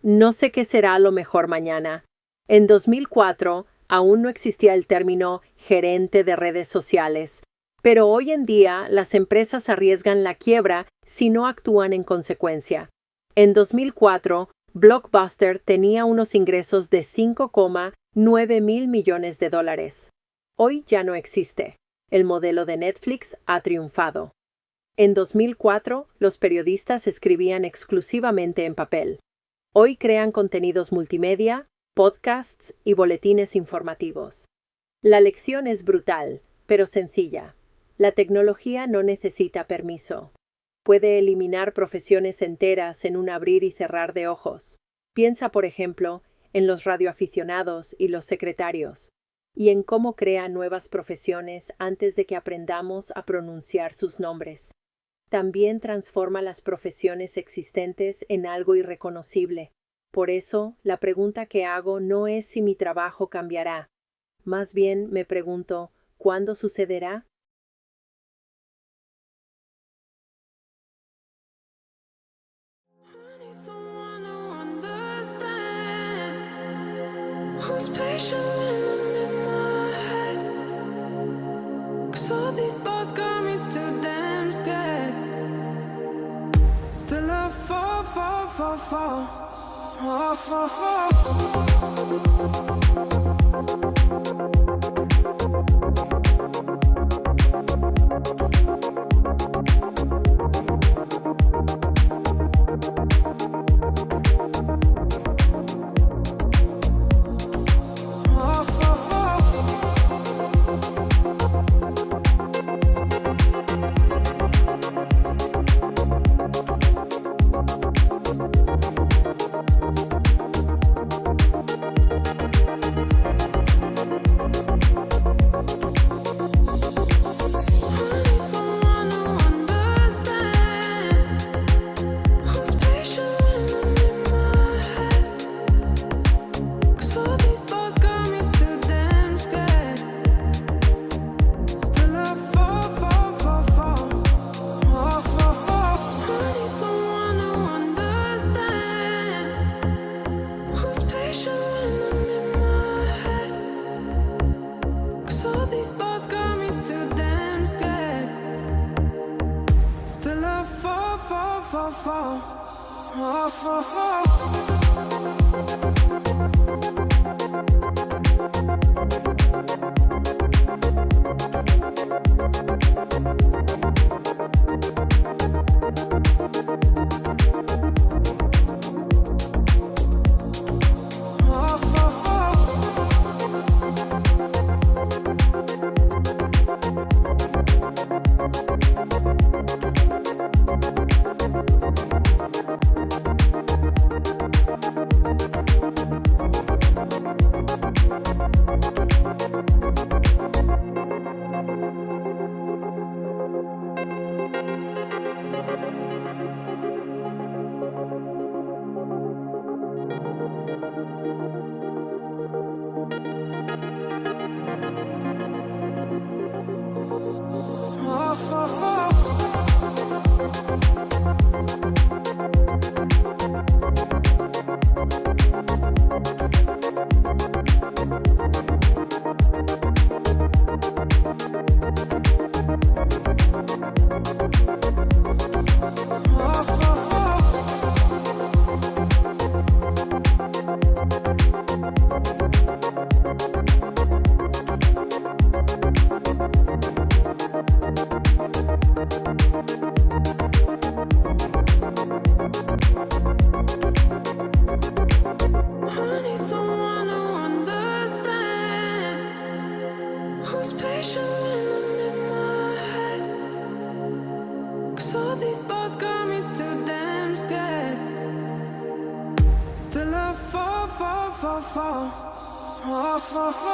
No sé qué será lo mejor mañana. En 2004 aún no existía el término gerente de redes sociales, pero hoy en día las empresas arriesgan la quiebra si no actúan en consecuencia. En 2004, Blockbuster tenía unos ingresos de 5,9 mil millones de dólares. Hoy ya no existe. El modelo de Netflix ha triunfado. En 2004, los periodistas escribían exclusivamente en papel. Hoy crean contenidos multimedia, podcasts y boletines informativos. La lección es brutal, pero sencilla. La tecnología no necesita permiso. Puede eliminar profesiones enteras en un abrir y cerrar de ojos. Piensa, por ejemplo, en los radioaficionados y los secretarios, y en cómo crea nuevas profesiones antes de que aprendamos a pronunciar sus nombres. También transforma las profesiones existentes en algo irreconocible. Por eso, la pregunta que hago no es si mi trabajo cambiará. Más bien me pregunto, ¿cuándo sucederá? Who's patient when I'm in my head? 'Cause all these thoughts got me too damn scared. Still I fall, fall, fall, fall, fall, fall, fall. fall, fall, fall.